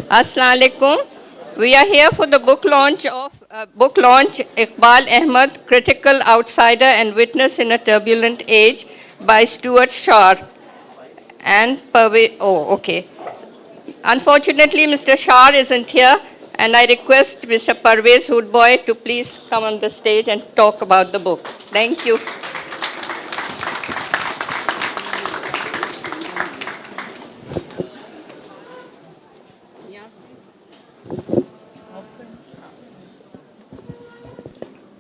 Assalamu alaikum. We are here for the book launch Eqbal Ahmad, Critical Outsider and Witness in a Turbulent Age by Stuart Shah and Pervez. Oh, okay. Unfortunately, Mr. Shah isn't here, and I request Mr. Pervez Hoodboy to please come on the stage and talk about the book. Thank you.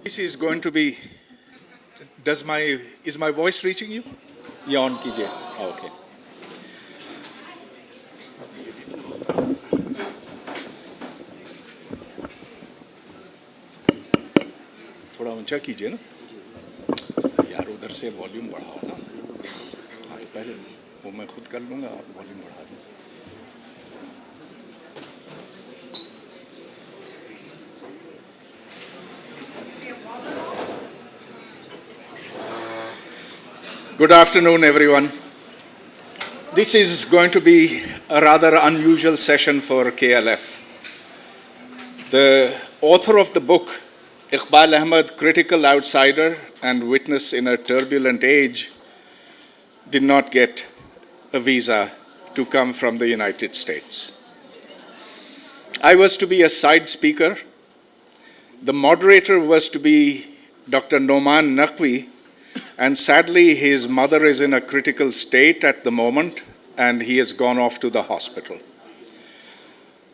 This is going to be, is my voice reaching you? ये on कीजिए. Okay. थोड़ा ऊंचा कीजिए ना. यार उधर से volume बढ़ाओ ना. हाँ, पहले वो मैं खुद कर लूँगा, आप वॉल्यूम बढ़ा दें. Good afternoon, everyone. This is going to be a rather unusual session for KLF. The author of the book, Eqbal Ahmad, Critical Outsider and Witness in a Turbulent Age, did not get a visa to come from the United States. I was to be a side speaker. The moderator was to be Dr. Noman Naqvi, and sadly, his mother is in a critical state at the moment, and he has gone off to the hospital.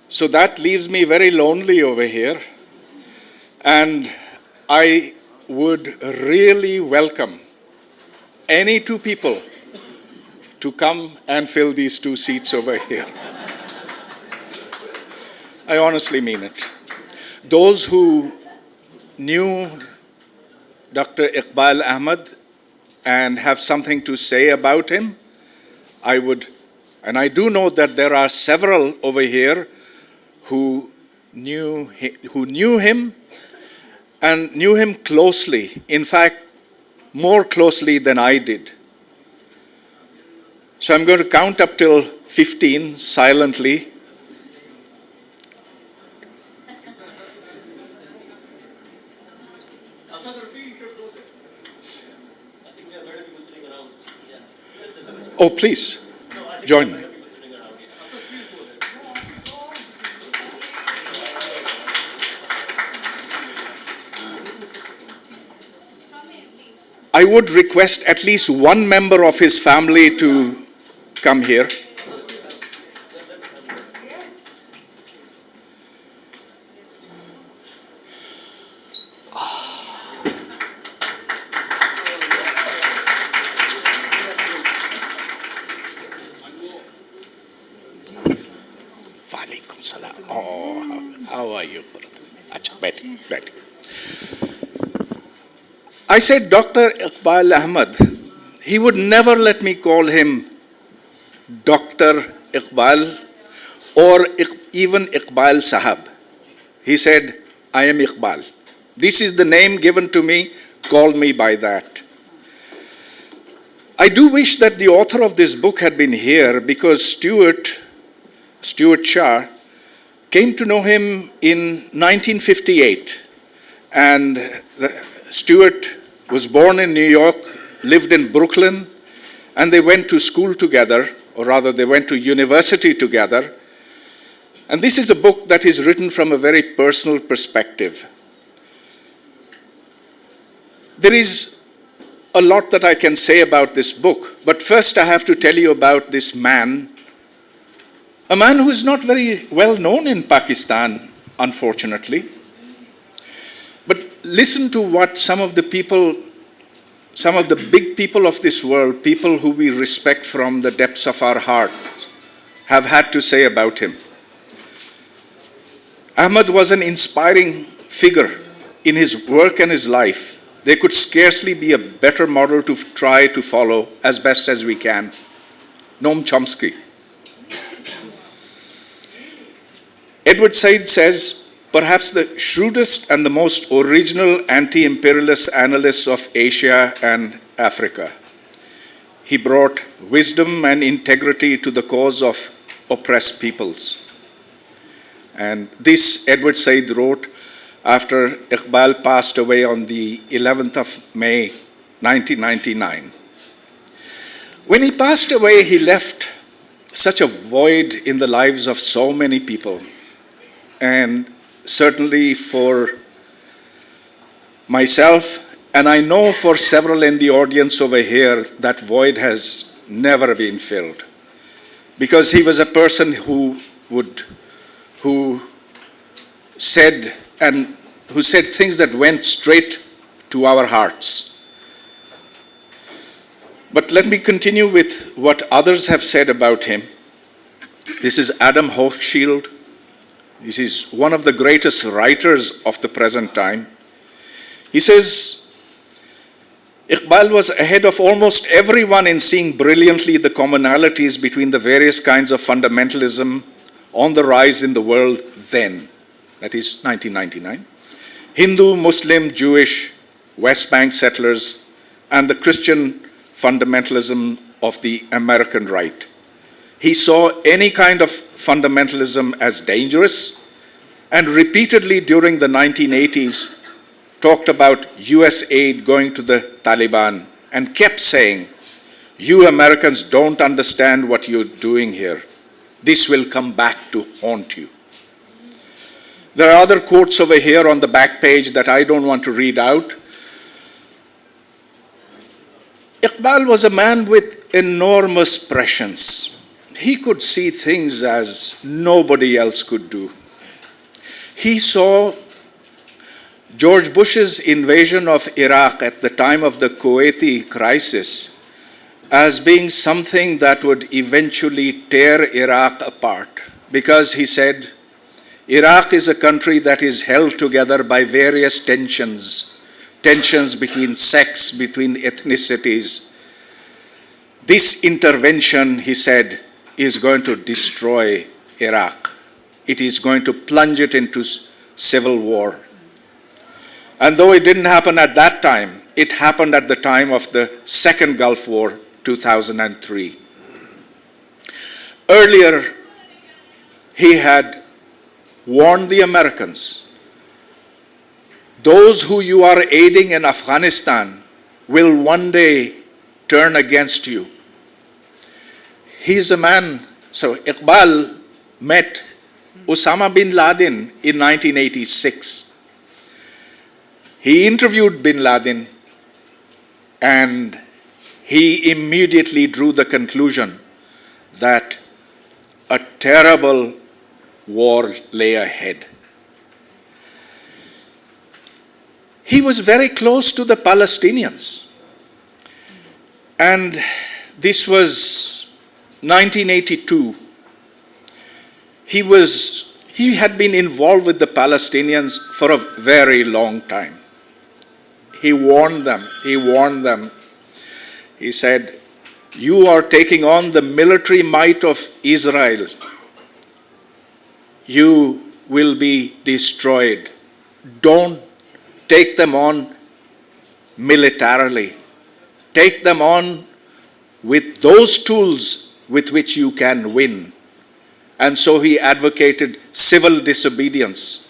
So that leaves me very lonely over here, and I would really welcome any two people to come and fill these two seats over here. I honestly mean it. Those who knew Dr. Eqbal Ahmad and have something to say about him, I would, and I do know that there are several over here who knew him and knew him closely, in fact, more closely than I did. So I'm going to count up till 15 silently. Oh, please, join me. I would request at least one member of his family to come here. Oh, how are you? Better. I said, Dr. Eqbal Ahmad, he would never let me call him Dr. Eqbal or even Eqbal Sahab. He said, I am Eqbal. This is the name given to me, call me by that. I do wish that the author of this book had been here, because Stuart Shah came to know him in 1958, and Stuart was born in New York, lived in Brooklyn, and they went to school together, or rather they went to university together. And this is a book that is written from a very personal perspective. There is a lot that I can say about this book, but first I have to tell you about this man, a man who is not very well known in Pakistan, unfortunately. But listen to what some of the big people of this world, people who we respect from the depths of our hearts, have had to say about him. Ahmad was an inspiring figure in his work and his life. There could scarcely be a better model to try to follow as best as we can. Noam Chomsky. Edward Said says, perhaps the shrewdest and the most original anti-imperialist analyst of Asia and Africa. He brought wisdom and integrity to the cause of oppressed peoples. And this Edward Said wrote after Eqbal passed away on the 11th of May, 1999. When he passed away, he left such a void in the lives of so many people. And certainly for myself, and I know for several in the audience over here, that void has never been filled. Because he was a person who said things that went straight to our hearts. But let me continue with what others have said about him. This is Adam Hochschild. This is one of the greatest writers of the present time. He says, Eqbal was ahead of almost everyone in seeing brilliantly the commonalities between the various kinds of fundamentalism on the rise in the world then. That is 1999. Hindu, Muslim, Jewish, West Bank settlers, and the Christian fundamentalism of the American right. He saw any kind of fundamentalism as dangerous, and repeatedly during the 1980s talked about US aid going to the Taliban and kept saying, "You Americans don't understand what you're doing here. This will come back to haunt you." There are other quotes over here on the back page that I don't want to read out. Eqbal was a man with enormous prescience. He could see things as nobody else could do. He saw George Bush's invasion of Iraq at the time of the Kuwaiti crisis as being something that would eventually tear Iraq apart, because he said, Iraq is a country that is held together by various tensions between sects, between ethnicities. This intervention, he said, is going to destroy Iraq. It is going to plunge it into civil war. And though it didn't happen at that time, it happened at the time of the Second Gulf War, 2003. Earlier, he had warned the Americans, those who you are aiding in Afghanistan will one day turn against you. He's a man, so Eqbal met Osama bin Laden in 1986. He interviewed bin Laden and he immediately drew the conclusion that a terrible war lay ahead. He was very close to the Palestinians. And this was 1982. He had been involved with the Palestinians for a very long time. He warned them. He said, "You are taking on the military might of Israel. You will be destroyed. Don't take them on militarily. Take them on with those tools with which you can win." And so he advocated civil disobedience.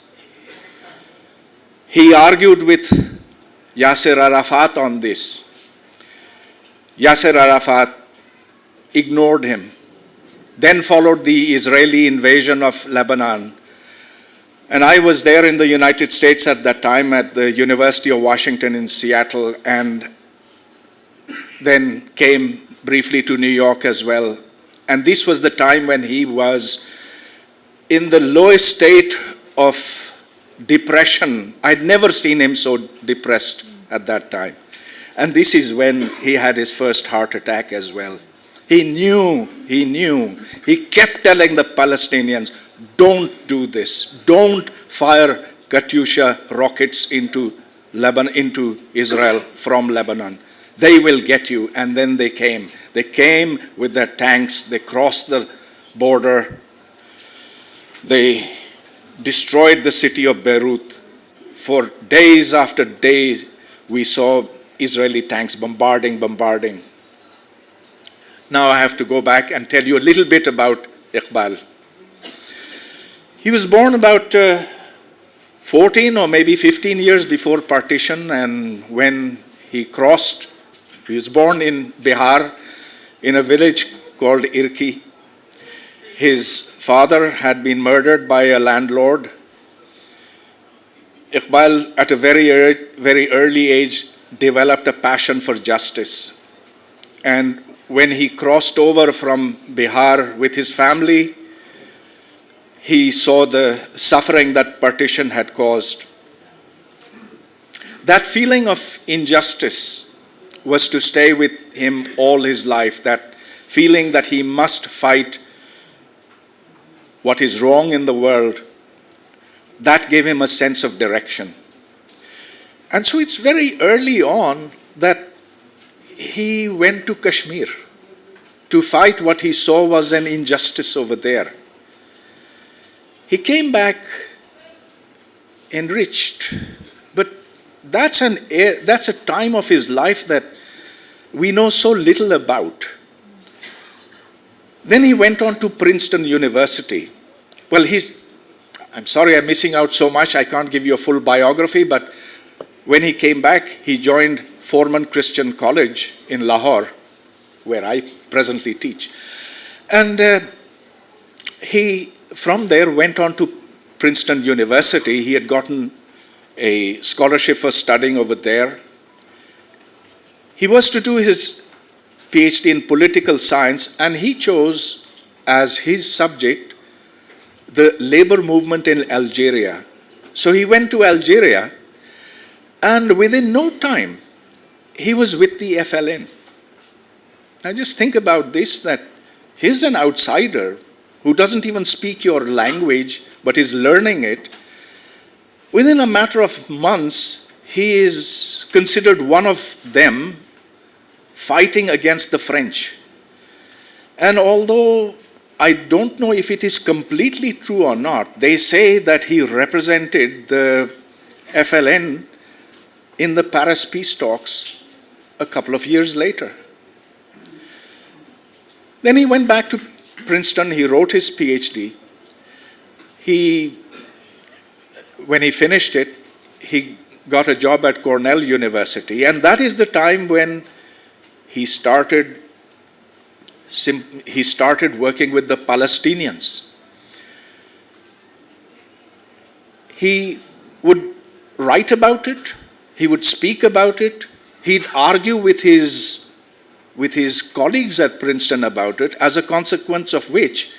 He argued with Yasser Arafat on this. Yasser Arafat ignored him. Then followed the Israeli invasion of Lebanon. And I was there in the United States at that time at the University of Washington in Seattle, and then came briefly to New York as well. And this was the time when he was in the lowest state of depression. I'd never seen him so depressed at that time. And this is when he had his first heart attack as well. He knew. He kept telling the Palestinians, don't do this. Don't fire Katyusha rockets into Israel from Lebanon. They will get you. And then they came. They came with their tanks. They crossed the border. They destroyed the city of Beirut. For days after days, we saw Israeli tanks bombarding. Now I have to go back and tell you a little bit about Eqbal. He was born about 14 or maybe 15 years before partition, and when he was born in Bihar in a village called Irki. His father had been murdered by a landlord. Eqbal, at a very early age, developed a passion for justice. And when he crossed over from Bihar with his family, he saw the suffering that partition had caused. That feeling of injustice was to stay with him all his life, that feeling that he must fight what is wrong in the world. That gave him a sense of direction. And so it's very early on that he went to Kashmir to fight what he saw was an injustice over there. He came back enriched, but that's a time of his life that we know so little about. Then he went on to Princeton University. Well, I'm sorry I'm missing out so much, I can't give you a full biography, but when he came back, he joined Foreman Christian College in Lahore, where I presently teach. And he, from there, went on to Princeton University. He had gotten a scholarship for studying over there. He was to do his PhD in political science, and he chose as his subject the labor movement in Algeria. So he went to Algeria, and within no time, he was with the FLN. Now just think about this, that he's an outsider who doesn't even speak your language, but is learning it. Within a matter of months, he is considered one of them fighting against the French. And although I don't know if it is completely true or not, they say that he represented the FLN in the Paris peace talks a couple of years later. Then he went back to Princeton, he wrote his PhD. When he finished it, he got a job at Cornell University, and that is the time when he started working with the Palestinians. He would write about it, he would speak about it, he'd argue with his colleagues at Princeton about it, as a consequence of which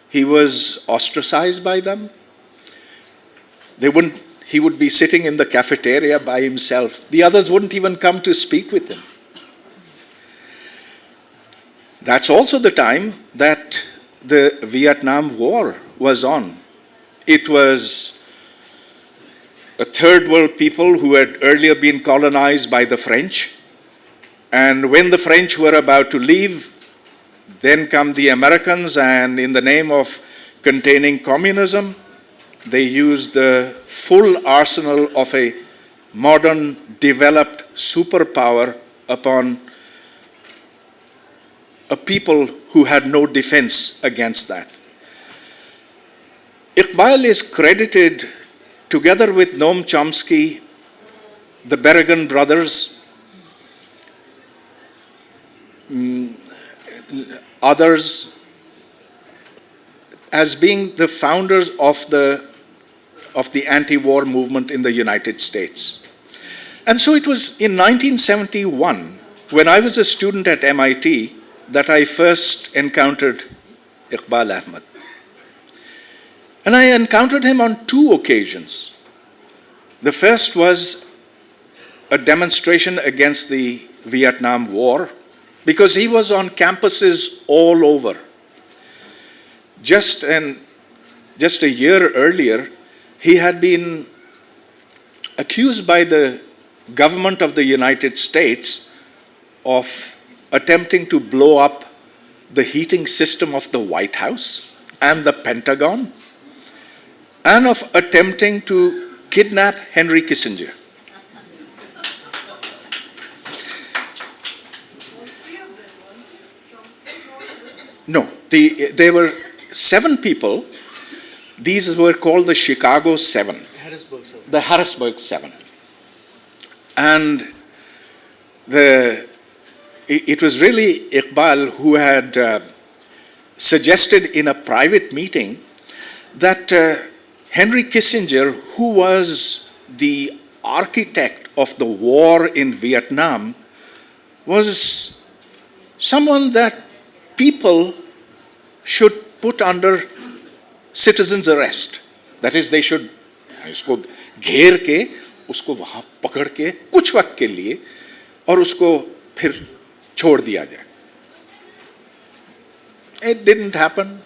he was ostracized by them. He would be sitting in the cafeteria by himself. The others wouldn't even come to speak with him. That's also the time that the Vietnam War was on. It was a third world people who had earlier been colonized by the French. And when the French were about to leave, then come the Americans, and in the name of containing communism, they used the full arsenal of a modern, developed superpower upon a people who had no defense against that. Eqbal is credited, together with Noam Chomsky, the Berrigan brothers, others, as being the founders of the anti-war movement in the United States. And so it was in 1971, when I was a student at MIT, that I first encountered Eqbal Ahmad. And I encountered him on two occasions. The first was a demonstration against the Vietnam War, because he was on campuses all over. Just a year earlier, he had been accused by the government of the United States of attempting to blow up the heating system of the White House and the Pentagon, and of attempting to kidnap Henry Kissinger. No, there were 7 people, These were called the Chicago Seven. Harrisburg, sir. The Harrisburg Seven. And it was really Eqbal who had suggested in a private meeting that Henry Kissinger, who was the architect of the war in Vietnam, was someone that people should put under citizen's arrest. That is, they should इसको घेर के उसको वहाँ पकड़ के कुछ वक्त के लिए और उसको फिर छोड़ दिया जाए. It didn't happen.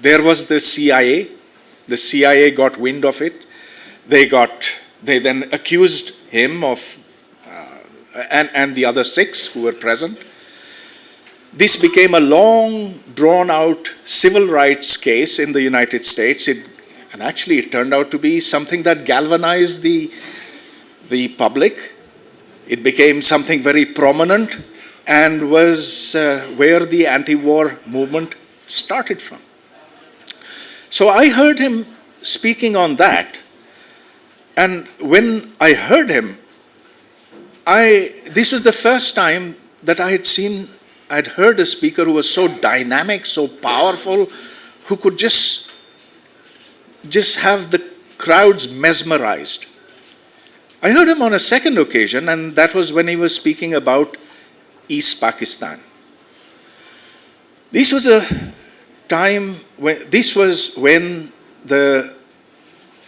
There was the CIA. The CIA got wind of it. They then accused him of, and the other 6 who were present. This became a long, drawn-out civil rights case in the United States. And actually, it turned out to be something that galvanized the public. It became something very prominent and was where the anti-war movement started from. So I heard him speaking on that. And when I heard him, this was the first time that I'd heard a speaker who was so dynamic, so powerful, who could just have the crowds mesmerized. I heard him on a second occasion, and that was when he was speaking about East Pakistan. This was when the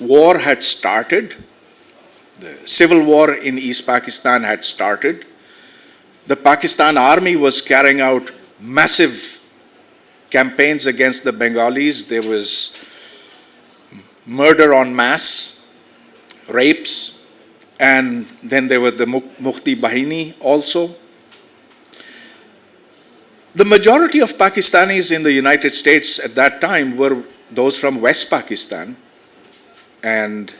war had started. The civil war in East Pakistan had started. The Pakistan army was carrying out massive campaigns against the Bengalis. There was murder en masse, rapes, and then there were the Mukti Bahini also. The majority of Pakistanis in the United States at that time were those from West Pakistan, and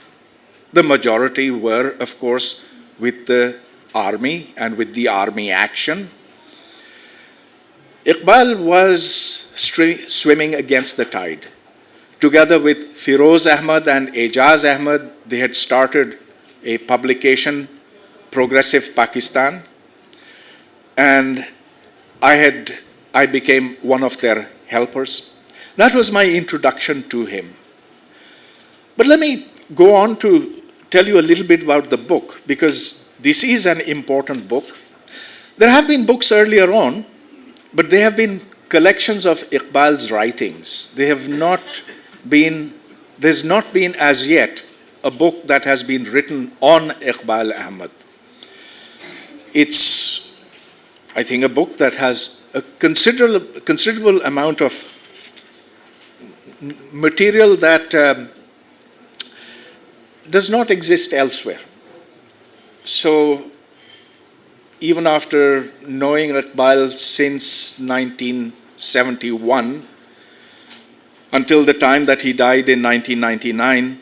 the majority were, of course, with the army and with the army action. Eqbal was swimming against the tide. Together with Firoz Ahmad and Ejaz Ahmad, they had started a publication, Progressive Pakistan, and I became one of their helpers. That was my introduction to him. But let me go on to tell you a little bit about the book, because this is an important book. There have been books earlier on, but they have been collections of Eqbal's writings. There's not been as yet a book that has been written on Eqbal Ahmad. It's, I think, a book that has a considerable amount of material that does not exist elsewhere. So even after knowing Eqbal since 1971, until the time that he died in 1999,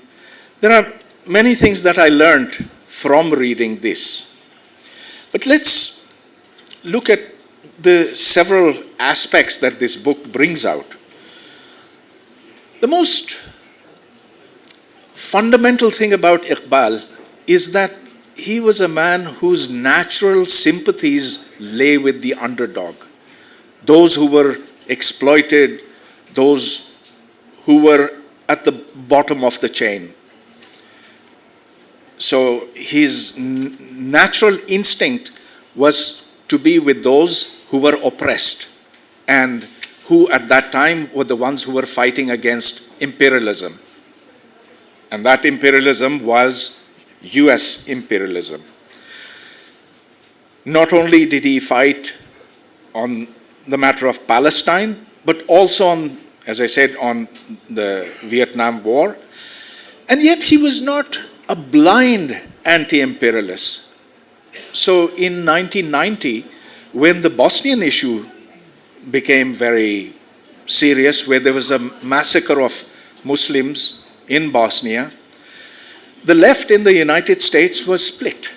there are many things that I learned from reading this. But let's look at the several aspects that this book brings out. The most fundamental thing about Eqbal is that he was a man whose natural sympathies lay with the underdog, those who were exploited, those who were at the bottom of the chain. So his natural instinct was to be with those who were oppressed and who at that time were the ones who were fighting against imperialism. And that imperialism was US imperialism. Not only did he fight on the matter of Palestine, but also on, as I said, on the Vietnam War. And yet he was not a blind anti-imperialist. So in 1990, when the Bosnian issue became very serious, where there was a massacre of Muslims in Bosnia, the left in the United States was split.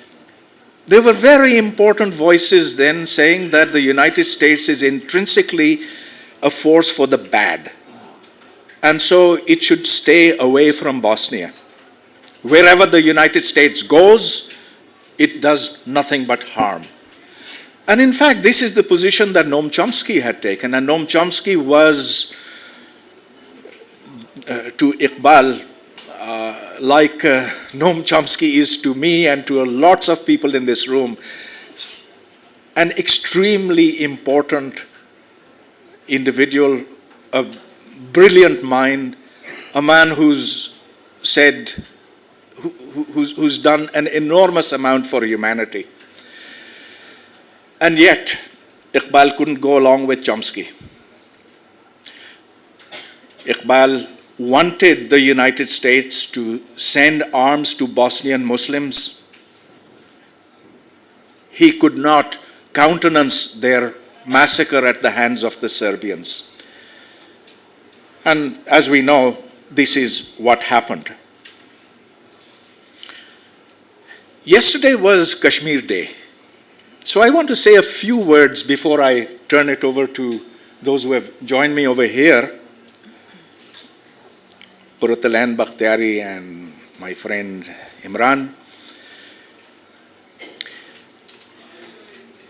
There were very important voices then saying that the United States is intrinsically a force for the bad. and so it should stay away from Bosnia. Wherever the United States goes, it does nothing but harm. And in fact, this is the position that Noam Chomsky had taken, and Noam Chomsky was to Eqbal like Noam Chomsky is to me and to lots of people in this room, an extremely important individual, a brilliant mind, a man who's done an enormous amount for humanity. And yet, Eqbal couldn't go along with Chomsky. Eqbal wanted the United States to send arms to Bosnian Muslims. He could not countenance their massacre at the hands of the Serbians. And as we know, this is what happened. Yesterday was Kashmir Day. So I want to say a few words before I turn it over to those who have joined me over here, Purutalan Bakhtiyari and my friend Imran.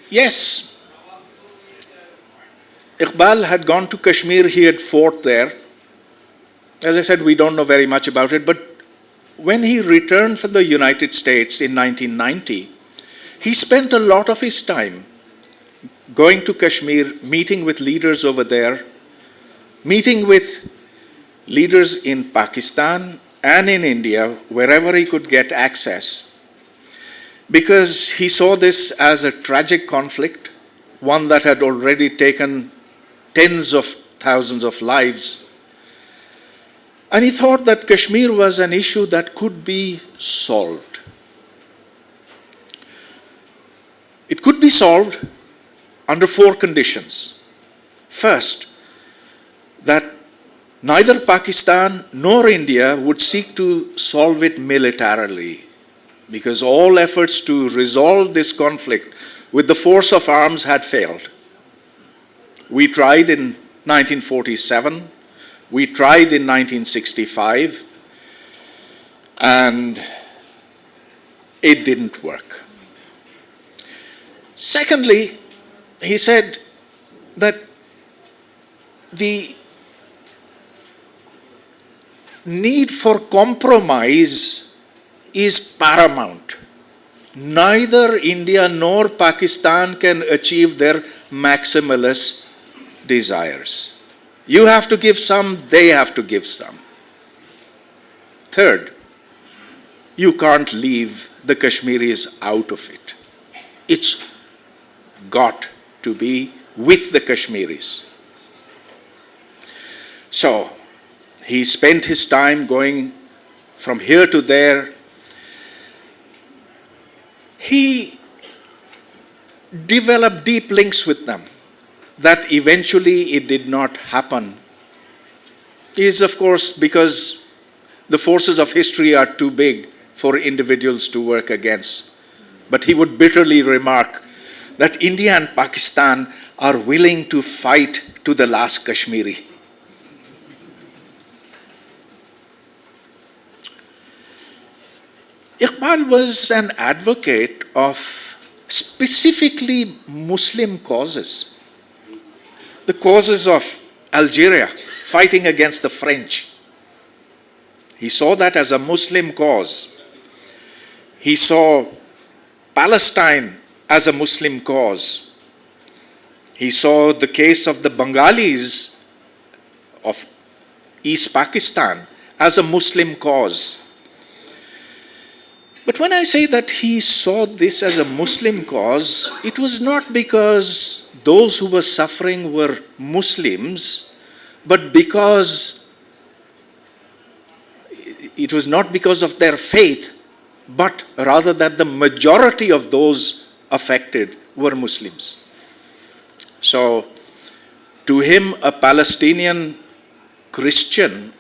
Yes, Eqbal had gone to Kashmir, he had fought there. As I said, we don't know very much about it, but when he returned from the United States in 1990, he spent a lot of his time going to Kashmir, meeting with leaders over there, meeting with leaders in Pakistan and in India, wherever he could get access, because he saw this as a tragic conflict, one that had already taken tens of thousands of lives. And he thought that Kashmir was an issue that could be solved. It could be solved under 4 conditions. First, that neither Pakistan nor India would seek to solve it militarily, because all efforts to resolve this conflict with the force of arms had failed. We tried in 1947, we tried in 1965, and it didn't work. Secondly, he said that the need for compromise is paramount. Neither India nor Pakistan can achieve their maximalist desires. You have to give some, they have to give some. Third, you can't leave the Kashmiris out of it. It's got to be with the Kashmiris. So, he spent his time going from here to there. He developed deep links with them. That eventually it did not happen is, of course, because the forces of history are too big for individuals to work against. But he would bitterly remark that India and Pakistan are willing to fight to the last Kashmiri. Eqbal was an advocate of specifically Muslim causes. The causes of Algeria, fighting against the French. He saw that as a Muslim cause. He saw Palestine as a Muslim cause. He saw the case of the Bengalis of East Pakistan as a Muslim cause. But when I say that he saw this as a Muslim cause, it was not because those who were suffering were Muslims, but because it was not because of their faith, but rather that the majority of those affected were Muslims. So, to him, a Palestinian Christian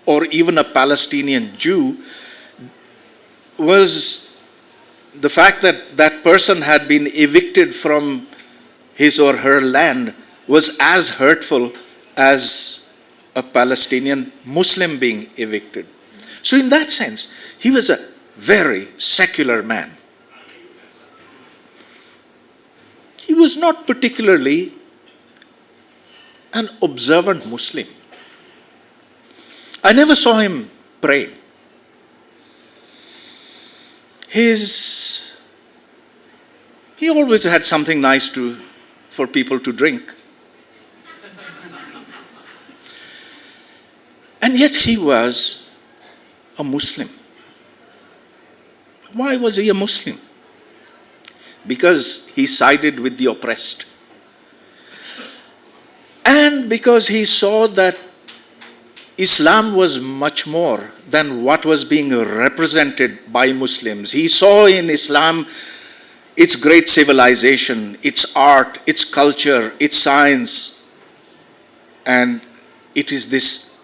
or even a Palestinian Jew was the fact that that person had been evicted from his or her land was as hurtful as a Palestinian Muslim being evicted. So in that sense, he was a very secular man. He was not particularly an observant Muslim. I never saw him pray. He always had something nice for people to drink. And yet he was a Muslim. Why was he a Muslim? Because he sided with the oppressed. And because he saw that Islam was much more than what was being represented by Muslims. He saw in Islam its great civilization, its art, its culture, its science. And it is this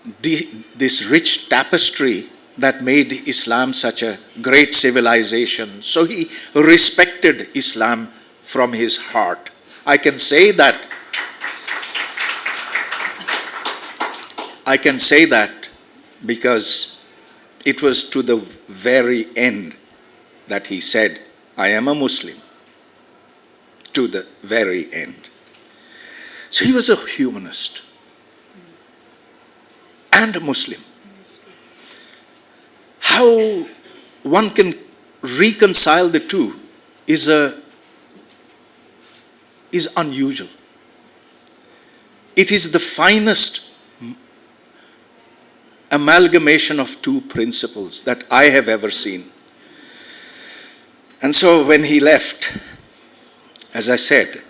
rich tapestry that made Islam such a great civilization. So he respected Islam from his heart. I can say that because it was to the very end that he said, I am a Muslim. To the very end. So he was a humanist and a Muslim. How one can reconcile the two is unusual. It is the finest amalgamation of two principles that I have ever seen. And so when he left, as I said,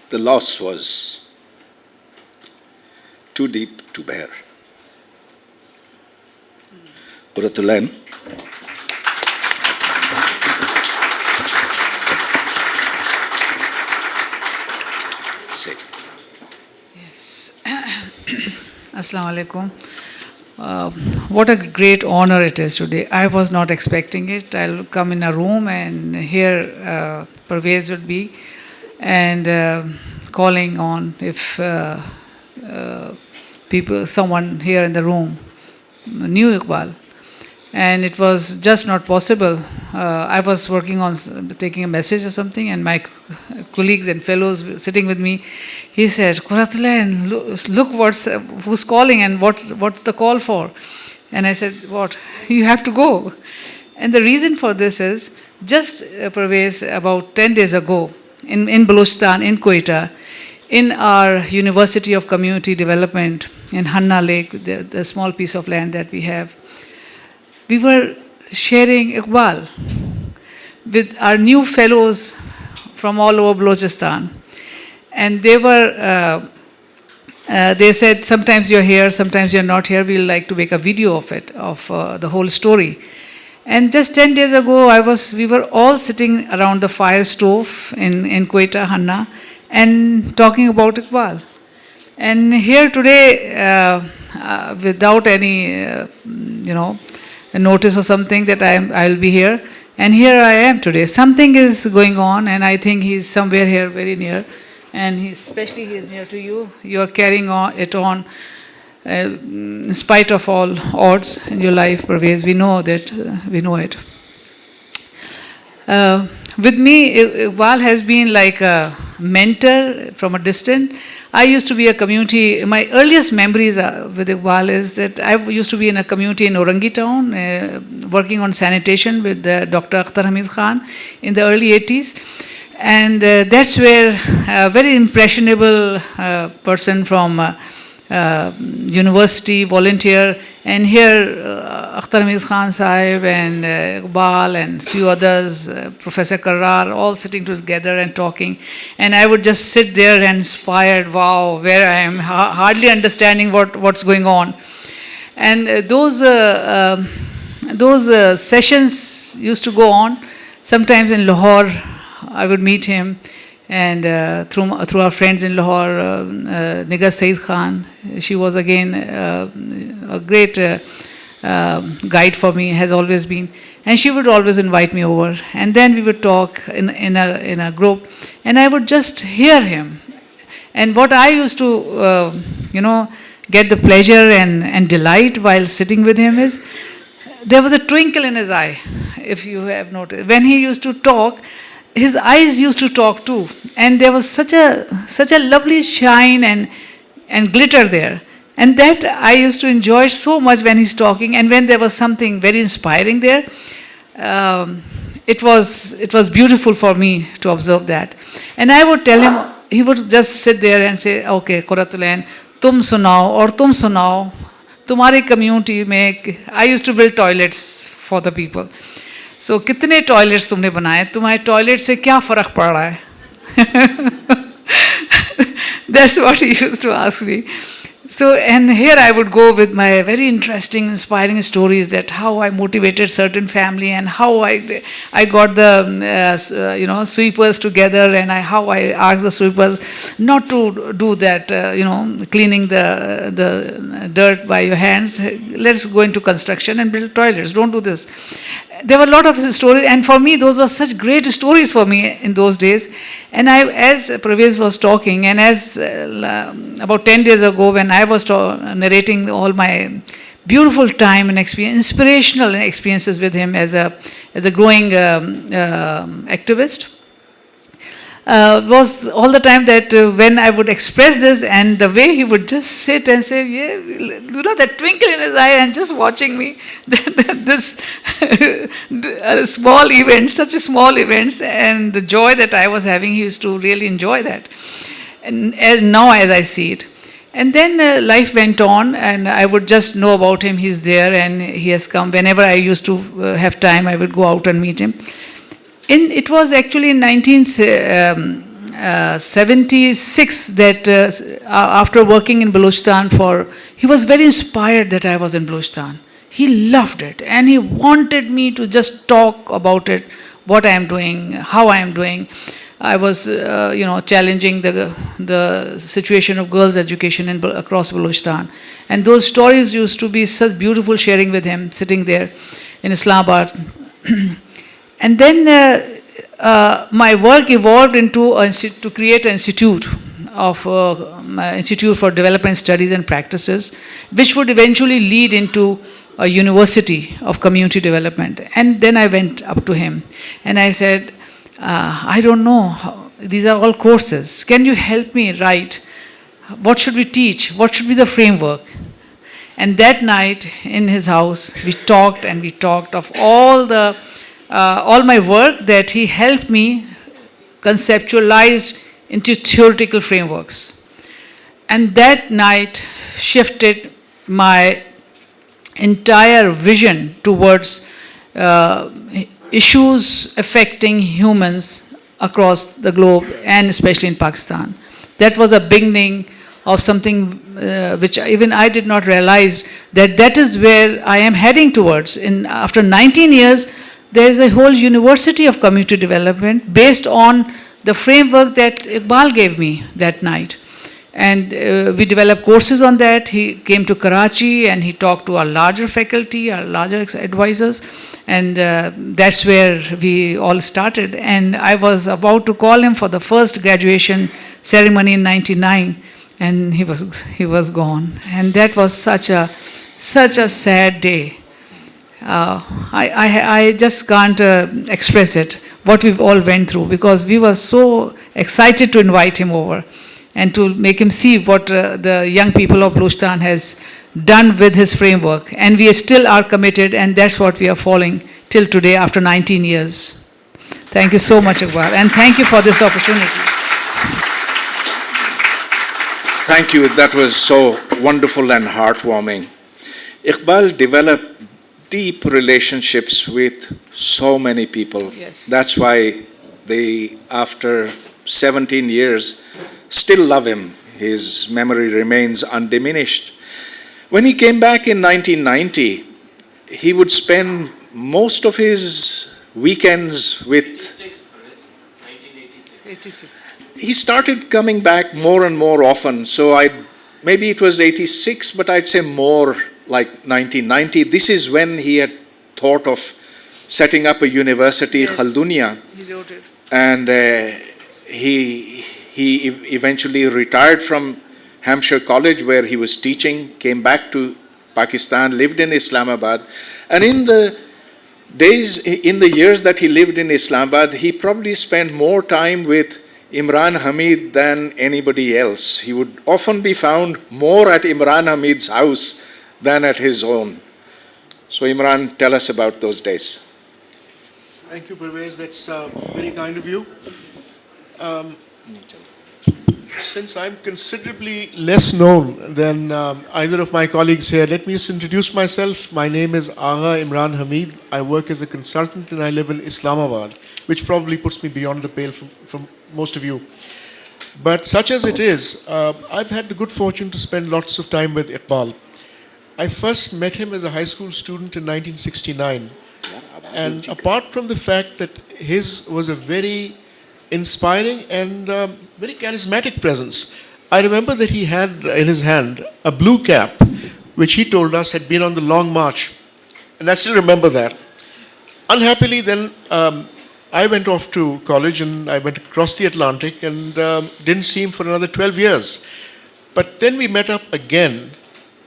the loss was too deep to bear. Turbulent. Say. Yes. Assalamu alaikum. What a great honor it is today. I was not expecting it. I'll come in a room and here Pervez would be and calling on if someone here in the room knew Eqbal. And it was just not possible. I was working on taking a message or something, and my colleagues and fellows sitting with me, he said, Turbulent, look who's calling and what's the call for? And I said, what? You have to go. And the reason for this is, just Pervez, about 10 days ago, in Balochistan, in Quetta, in our University of Community Development in Hanna Lake, the small piece of land that we have, we were sharing Eqbal with our new fellows from all over Balochistan. And they said, sometimes you're here, sometimes you're not here, we'd like to make a video of it, of the whole story. And just 10 days ago, we were all sitting around the fire stove in Quetta, Hanna, and talking about Eqbal. And here today, without any, a notice or something that I'll be here. And here I am today. Something is going on, and I think he's somewhere here very near. And especially he is near to you. You are carrying it on in spite of all odds in your life, Pervez. We know that, we know it. With me, Eqbal has been like a mentor from a distance. I used to be a community, my earliest memories with Eqbal is that I used to be in a community in Orangi town, working on sanitation with Dr. Akhtar Hamid Khan in the early 80s. And that's where a very impressionable person from university, volunteer, and here Akhtar Hamid Khan Sahib and Eqbal and a few others, Professor Karrar, all sitting together and talking. And I would just sit there and inspired, wow, where I am, hardly understanding what's going on. And those sessions used to go on. Sometimes in Lahore, I would meet him. And through our friends in Lahore, Nigar Saeed Khan, she was again a great guide for me, has always been. And she would always invite me over. And then we would talk in a group, and I would just hear him. And what I used to get the pleasure and delight while sitting with him is, there was a twinkle in his eye, if you have noticed. When he used to talk, his eyes used to talk too. And there was such a lovely shine and glitter there. And that I used to enjoy so much when he's talking. And when there was something very inspiring there, it was beautiful for me to observe that. And I would tell him, he would just sit there and say, okay, Quratulain, tum sunao or tum sunao. तुम्हारी community में, I used to build toilets for the people, so कितने toilets तुमने बनाए, तुम्हारे toilet से क्या फ़र्क पड़ रहा है? That's what he used to ask me. So, and here I would go with my very interesting, inspiring stories that how I motivated certain family and how I got the sweepers together, and how I asked the sweepers not to do that, cleaning the dirt by your hands. Let's go into construction and build toilets. Don't do this. There were a lot of stories, and for me, those were such great stories for me in those days. And as Pravez was talking, and as about 10 days ago, when I was narrating all my beautiful time and inspirational experiences with him as a growing activist, was all the time that when I would express this, and the way he would just sit and say, yeah, that twinkle in his eye and just watching me, this small events, such a small events, and the joy that I was having, he used to really enjoy that. And now as I see it. And then life went on, and I would just know about him, he's there, and he has come. Whenever I used to have time, I would go out and meet him. It was actually in 1976 that after working in Balochistan he was very inspired that I was in Balochistan. He loved it, and he wanted me to just talk about it, what I am doing, how I am doing. I was, challenging the situation of girls' education across Balochistan. And those stories used to be such beautiful sharing with him, sitting there in Islamabad. And then my work evolved into to create an institute Institute for Development Studies and Practices, which would eventually lead into a university of community development. And then I went up to him and I said, I don't know, these are all courses. Can you help me write? What should we teach? What should be the framework? And that night in his house, we talked of all my work that he helped me conceptualize into theoretical frameworks. And that night shifted my entire vision towards issues affecting humans across the globe and especially in Pakistan. That was a beginning of something which even I did not realize that is where I am heading towards. After 19 years, there is a whole university of community development based on the framework that Eqbal gave me that night. And we developed courses on that. He came to Karachi and he talked to our larger faculty, our larger advisors, and that's where we all started. And I was about to call him for the first graduation ceremony in '99, and he was gone. And that was such a sad day. I just can't express it, what we've all went through, because we were so excited to invite him over and to make him see what the young people of Balochistan has done with his framework. And we still are committed, and that's what we are following till today after 19 years. Thank you so much, Eqbal, and thank you for this opportunity. Thank you. That was so wonderful and heartwarming. Iqbal developed deep relationships with so many people. Yes. That's why they, after 17 years, still love him. His memory remains undiminished. When he came back in 1990, he would spend most of his weekends with... 86. He started coming back more and more often. So maybe it was 86, but I'd say more like 1990. This is when he had thought of setting up a university, Yes. Khaldunia. He wrote it. And he eventually retired from Hampshire College, where he was teaching, came back to Pakistan, lived in Islamabad, and in the years that he lived in Islamabad, he probably spent more time with Imran Hamid than anybody else. He would often be found more at Imran Hamid's house than at his own. So Imran, tell us about those days. Thank you, Pervez. That's very kind of you. Since I'm considerably less known than either of my colleagues here, let me just introduce myself. My name is Agha Imran Hamid. I work as a consultant and I live in Islamabad, which probably puts me beyond the pale from most of you. But such as it is, I've had the good fortune to spend lots of time with Eqbal. I first met him as a high school student in 1969. And apart from the fact that his was a very inspiring and very charismatic presence, I remember that he had in his hand a blue cap, which he told us had been on the long march. And I still remember that. Unhappily, then I went off to college and I went across the Atlantic and didn't see him for another 12 years. But then we met up again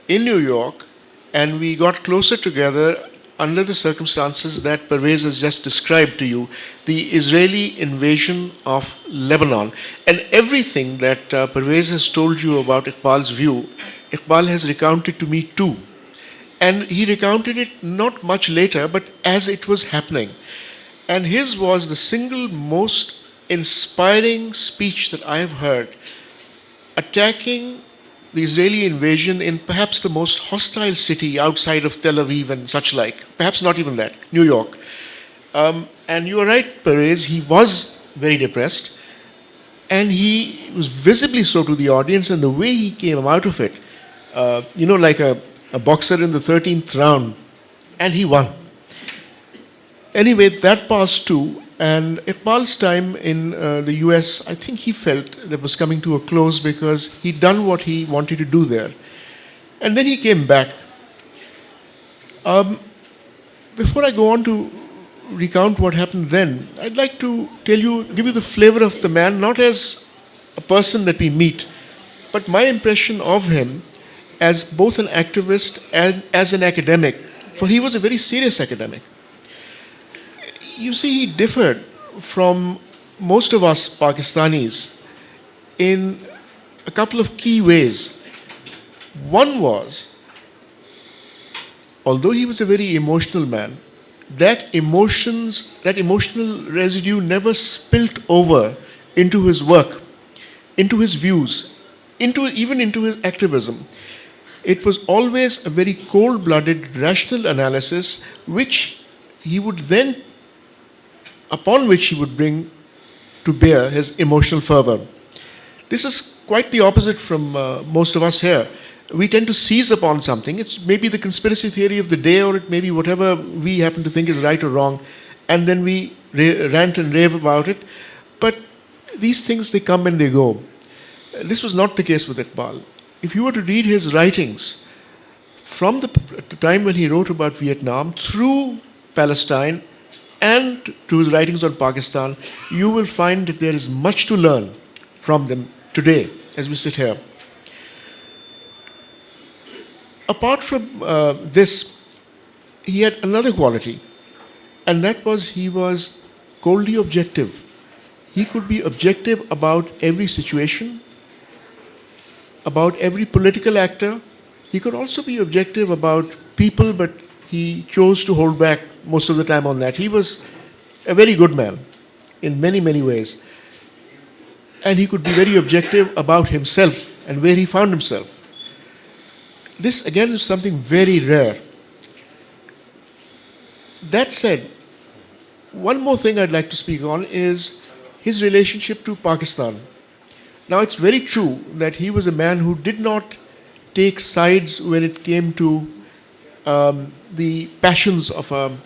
in New York and we got closer together under the circumstances that Pervez has just described to you, the Israeli invasion of Lebanon. And everything that Pervez has told you about Iqbal's view, Eqbal has recounted to me too. And he recounted it not much later, but as it was happening. And his was the single most inspiring speech that I have heard, attacking the Israeli invasion in perhaps the most hostile city outside of Tel Aviv and such like. Perhaps not even that, New York. And you are right, Perez, he was very depressed. And he was visibly so to the audience, and the way he came out of it, like a boxer in the 13th round, and he won. Anyway, that passed too. And Iqbal's time in the US, I think he felt that was coming to a close because he'd done what he wanted to do there. And then he came back. Before I go on to recount what happened then, I'd like to give you the flavor of the man, not as a person that we meet, but my impression of him as both an activist and as an academic, for he was a very serious academic. You see, he differed from most of us Pakistanis in a couple of key ways. One was, although he was a very emotional man, that emotional residue never spilt over into his work, into his views, even into his activism. It was always a very cold-blooded, rational analysis, upon which he would bring to bear his emotional fervor. This is quite the opposite from most of us here. We tend to seize upon something. It's maybe the conspiracy theory of the day, or it may be whatever we happen to think is right or wrong, and then we rant and rave about it. But these things, they come and they go. This was not the case with Eqbal. If you were to read his writings from the time when he wrote about Vietnam through Palestine and to his writings on Pakistan, you will find that there is much to learn from them today as we sit here. Apart from this, he had another quality, and that was he was coldly objective. He could be objective about every situation, about every political actor. He could also be objective about people, but he chose to hold back most of the time on that. He was a very good man in many, many ways. And he could be very objective about himself and where he found himself. This, again, is something very rare. That said, one more thing I'd like to speak on is his relationship to Pakistan. Now, it's very true that he was a man who did not take sides when it came to the passions of a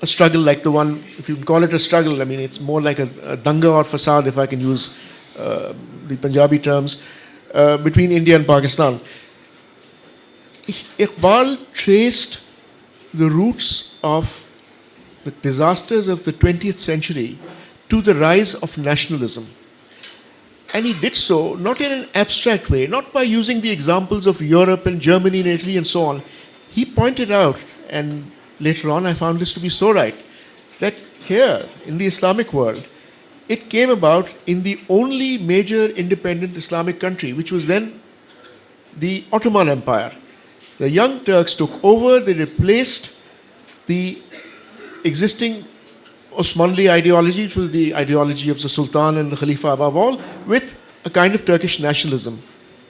struggle like the one, if you can call it a struggle, I mean, it's more like a danga or fasad, if I can use the Punjabi terms, between India and Pakistan. Iqbal traced the roots of the disasters of the 20th century to the rise of nationalism. And he did so not in an abstract way, not by using the examples of Europe and Germany and Italy and so on. He pointed out, and later on I found this to be so right, that here in the Islamic world, it came about in the only major independent Islamic country, which was then the Ottoman Empire. The Young Turks took over, they replaced the existing Osmanli ideology, which was the ideology of the Sultan and the Khalifa above all, with a kind of Turkish nationalism.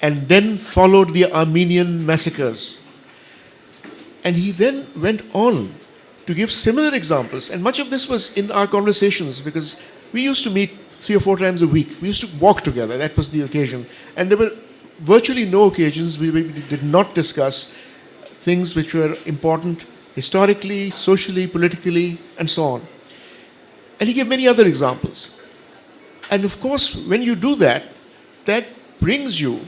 And then followed the Armenian massacres. And he then went on to give similar examples. And much of this was in our conversations, because we used to meet 3 or 4 times a week. We used to walk together. That was the occasion. And there were virtually no occasions we did not discuss things which were important historically, socially, politically, and so on. And he gave many other examples. And of course, when you do that, that brings you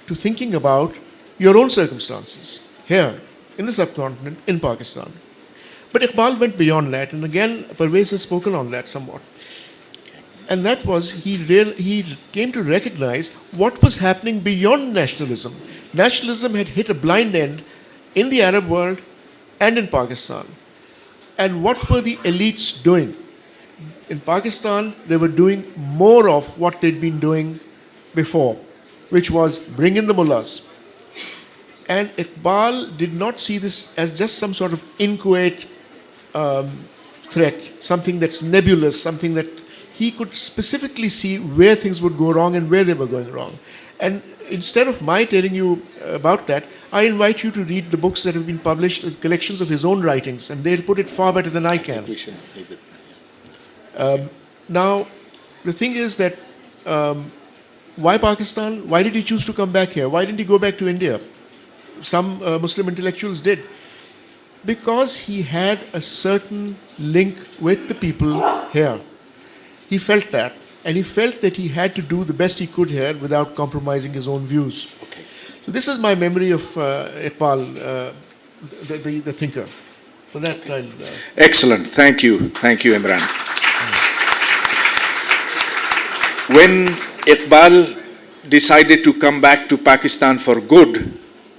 to thinking about your own circumstances here in the subcontinent, in Pakistan. But Iqbal went beyond that, and again, Parvez has spoken on that somewhat. And that was, he came to recognize what was happening beyond nationalism. Nationalism had hit a blind end in the Arab world and in Pakistan. And what were the elites doing? In Pakistan, they were doing more of what they'd been doing before, which was bring in the mullahs. And Iqbal did not see this as just some sort of inchoate threat, something that's nebulous, something that he could specifically see where things would go wrong and where they were going wrong. And instead of my telling you about that, I invite you to read the books that have been published as collections of his own writings, and they'll put it far better than I can. Now, the thing is that why Pakistan? Why did he choose to come back here? Why didn't he go back to India? Some Muslim intellectuals did. Because he had a certain link with the people here. He felt that. And he felt that he had to do the best he could here without compromising his own views. Okay. So this is my memory of Iqbal, the thinker. For that, I'll... Excellent. Thank you. Thank you, Imran. When Iqbal decided to come back to Pakistan for good,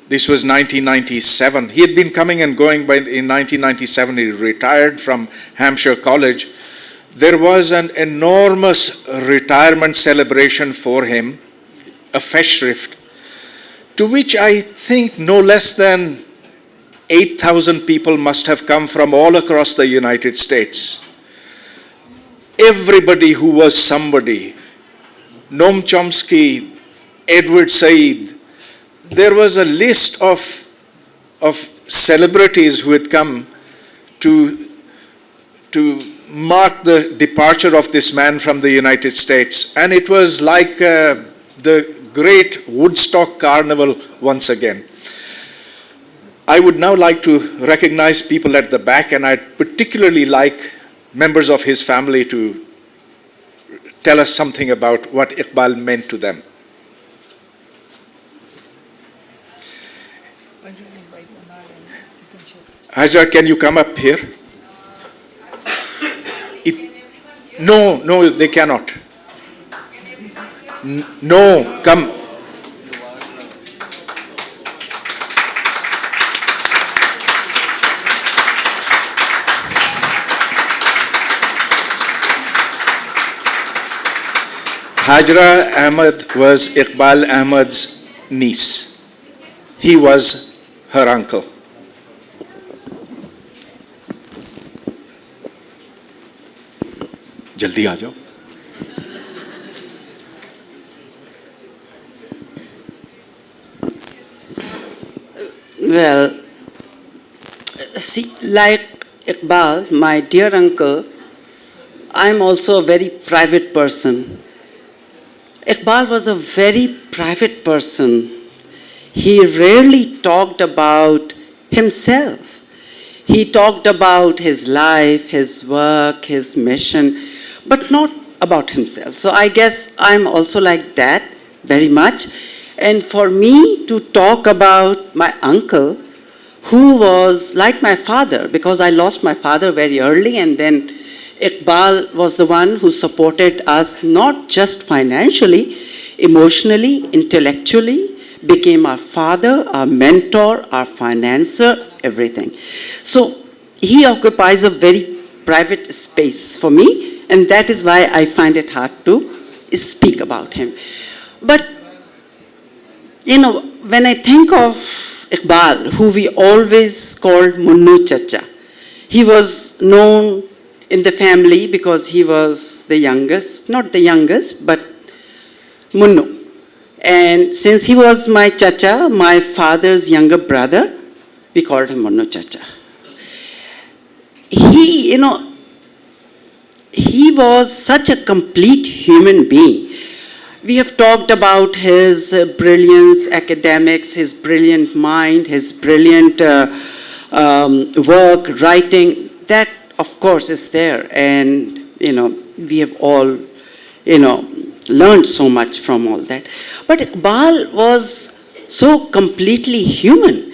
this was 1997. He had been coming and going, but in 1997 he retired from Hampshire College. There was an enormous retirement celebration for him, a Festschrift, to which I think no less than 8,000 people must have come from all across the United States. Everybody who was somebody, Noam Chomsky, Edward Said, there was a list of celebrities who had come to mark the departure of this man from the United States. And it was like the great Woodstock Carnival once again. I would now like to recognize people at the back, and I'd particularly like members of his family to tell us something about what Iqbal meant to them. Hajar, can you come up here? No, they cannot. No, come. Hajra Ahmad was Iqbal Ahmad's niece. He was her uncle. जल्दी आ जाओ. Well, see, like Iqbal, my dear uncle, I'm also a very private person. Iqbal was a very private person. He rarely talked about himself. He talked about his life, his work, his mission, but not about himself. So I guess I'm also like that, very much. And for me to talk about my uncle, who was like my father, because I lost my father very early, and then Iqbal was the one who supported us not just financially, emotionally, intellectually, became our father, our mentor, our financier, everything. So he occupies a very private space for me, and that is why I find it hard to speak about him. But, when I think of Iqbal, who we always called Munnu Chacha, he was known in the family because he was the youngest, not the youngest, but Munnu. And since he was my chacha, my father's younger brother, we called him Munnu Chacha. He, he was such a complete human being. We have talked about his brilliance, academics, his brilliant mind, his brilliant work, writing. That, of course, is there. And, we have all, learned so much from all that. But Iqbal was so completely human.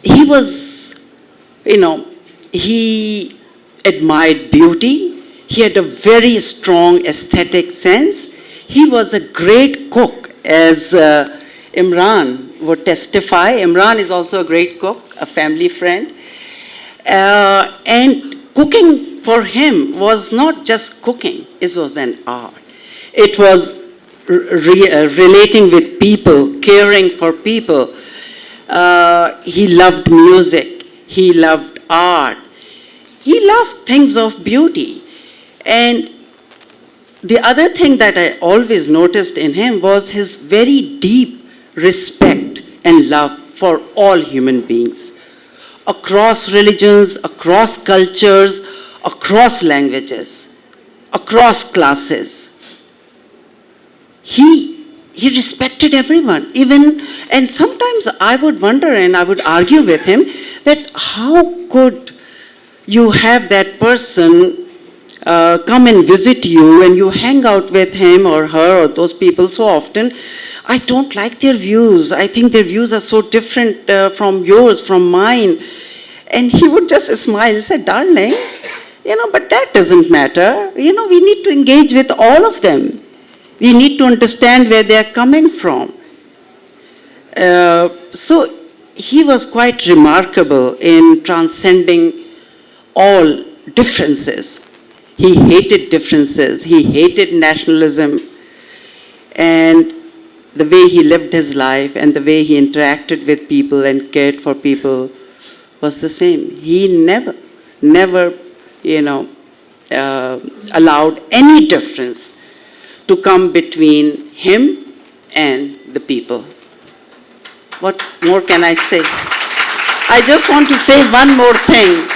He was, he admired beauty. He had a very strong aesthetic sense. He was a great cook, as Imran would testify. Imran is also a great cook, a family friend. And cooking for him was not just cooking, it was an art. It was relating with people, caring for people. He loved music, he loved art, he loved things of beauty. And the other thing that I always noticed in him was his very deep respect and love for all human beings, across religions, across cultures, across languages, across classes. He respected everyone, and sometimes I would wonder and I would argue with him that how could you have that person come and visit you and you hang out with him or her or those people so often. I don't like their views. I think their views are so different from yours, from mine. And he would just smile and say, darling, but that doesn't matter. We need to engage with all of them. We need to understand where they're coming from. So he was quite remarkable in transcending all differences. He hated differences. He hated nationalism. And the way he lived his life and the way he interacted with people and cared for people was the same. He never, allowed any difference to come between him and the people. What more can I say? I just want to say one more thing,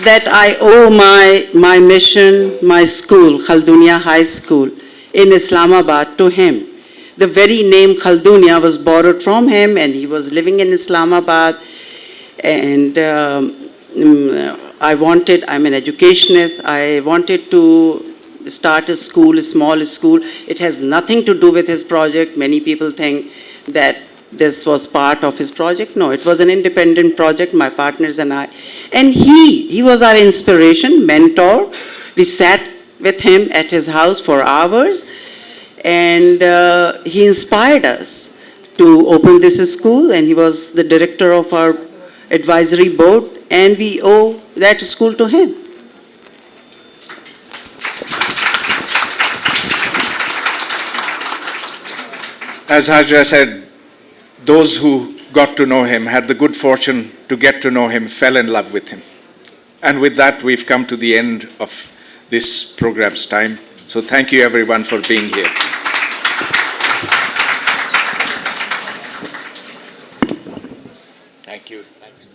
that I owe my mission, my school, Khaldunia High School in Islamabad, to him. The very name Khaldunia was borrowed from him, and he was living in Islamabad. And I'm an educationist, I wanted to start a school, a small school. It has nothing to do with his project. Many people think that this was part of his project. No, it was an independent project, my partners and I. And he was our inspiration, mentor. We sat with him at his house for hours, and he inspired us to open this school, and he was the director of our advisory board, and we owe that school to him. As Hajra said, those who got to know him, had the good fortune to get to know him, fell in love with him. And with that, we've come to the end of this program's time. So thank you everyone for being here. Thank you. Thanks.